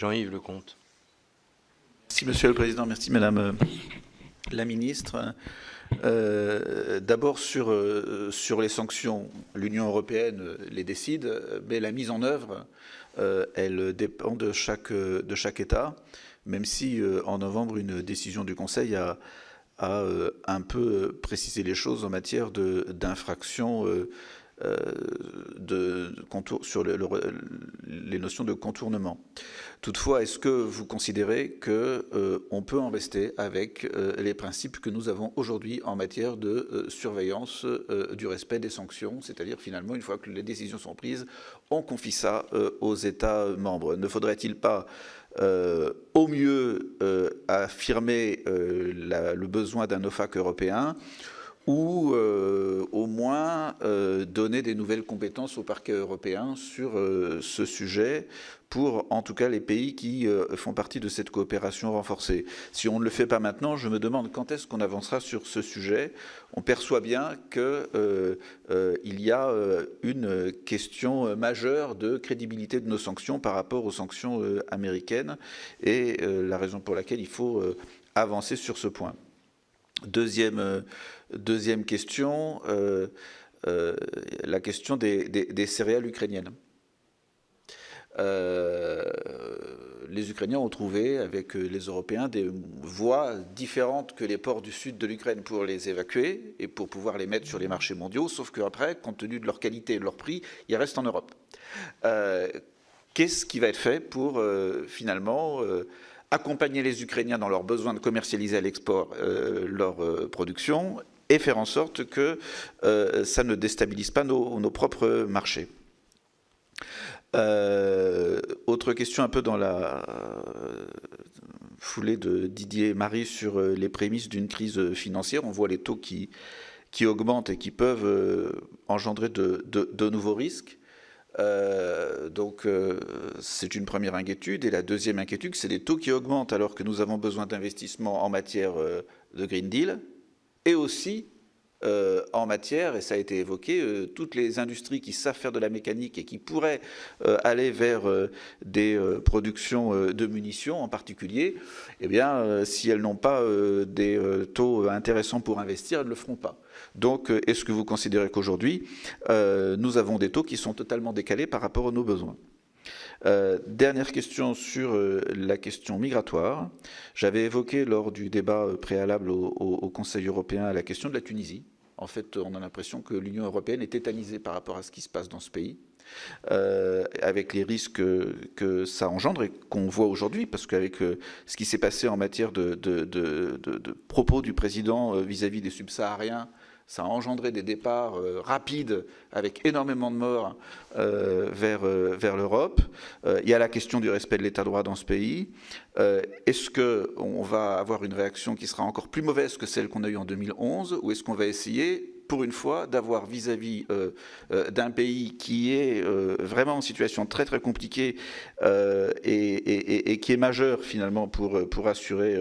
Jean-Yves Lecomte. Merci Monsieur le Président, merci Madame la Ministre. D'abord sur les sanctions, l'Union européenne les décide, mais la mise en œuvre, elle dépend de chaque État, même si en novembre une décision du Conseil a un peu précisé les choses en matière d'infraction sur les notions de contournement. Toutefois, est-ce que vous considérez qu'on peut en rester avec les principes que nous avons aujourd'hui en matière de surveillance du respect des sanctions, c'est-à-dire finalement, une fois que les décisions sont prises, on confie ça aux États membres? Ne faudrait-il pas au mieux affirmer le besoin d'un OFAC européen, ou au moins donner des nouvelles compétences au parquet européen sur ce sujet pour, en tout cas, les pays qui font partie de cette coopération renforcée? Si on ne le fait pas maintenant, je me demande quand est-ce qu'on avancera sur ce sujet. On perçoit bien qu'il y a une question majeure de crédibilité de nos sanctions par rapport aux sanctions américaines, et la raison pour laquelle il faut avancer sur ce point. Deuxième question, la question des céréales ukrainiennes. Les Ukrainiens ont trouvé avec les Européens des voies différentes que les ports du sud de l'Ukraine pour les évacuer et pour pouvoir les mettre sur les marchés mondiaux, sauf qu'après, compte tenu de leur qualité et de leur prix, ils restent en Europe. Qu'est-ce qui va être fait pour finalement accompagner les Ukrainiens dans leur besoin de commercialiser à l'export leur production et faire en sorte que ça ne déstabilise pas nos propres marchés? Autre question un peu dans la foulée de Didier Marie sur les prémices d'une crise financière. On voit les taux qui augmentent et qui peuvent engendrer de nouveaux risques. Donc c'est une première inquiétude, et la deuxième inquiétude, c'est les taux qui augmentent alors que nous avons besoin d'investissements en matière de Green Deal, et aussi en matière, et ça a été évoqué, toutes les industries qui savent faire de la mécanique et qui pourraient aller vers des productions de munitions en particulier, eh bien, si elles n'ont pas des taux intéressants pour investir, elles ne le feront pas. Donc, est-ce que vous considérez qu'aujourd'hui, nous avons des taux qui sont totalement décalés par rapport à nos besoins? Dernière question sur la question migratoire. J'avais évoqué lors du débat préalable au Conseil européen la question de la Tunisie. En fait, on a l'impression que l'Union européenne est tétanisée par rapport à ce qui se passe dans ce pays, avec les risques que ça engendre et qu'on voit aujourd'hui, parce qu'avec ce qui s'est passé en matière de propos du président vis-à-vis des subsahariens, ça a engendré des départs rapides avec énormément de morts vers l'Europe. Il y a la question du respect de l'état de droit dans ce pays. Est-ce qu'on va avoir une réaction qui sera encore plus mauvaise que celle qu'on a eue en 2011, ou est-ce qu'on va essayer, pour une fois, d'avoir vis-à-vis d'un pays qui est vraiment en situation très très compliquée et qui est majeur finalement pour assurer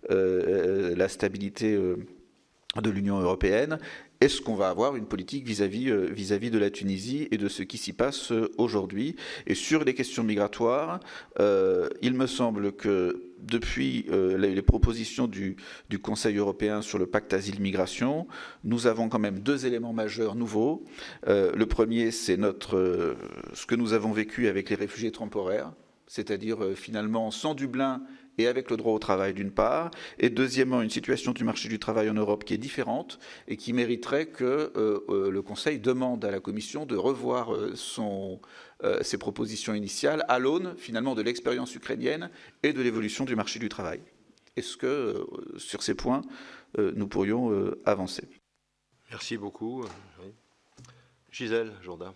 la stabilité de l'Union européenne, est-ce qu'on va avoir une politique vis-à-vis de la Tunisie et de ce qui s'y passe aujourd'hui? Et sur les questions migratoires, il me semble que depuis les propositions du Conseil européen sur le pacte asile-migration, nous avons quand même deux éléments majeurs nouveaux. Le premier, c'est ce que nous avons vécu avec les réfugiés temporaires, c'est-à-dire finalement sans Dublin et avec le droit au travail d'une part, et deuxièmement une situation du marché du travail en Europe qui est différente et qui mériterait que le Conseil demande à la Commission de revoir ses propositions initiales à l'aune finalement de l'expérience ukrainienne et de l'évolution du marché du travail. Est-ce que sur ces points nous pourrions avancer? Merci beaucoup. Gisèle Jourda.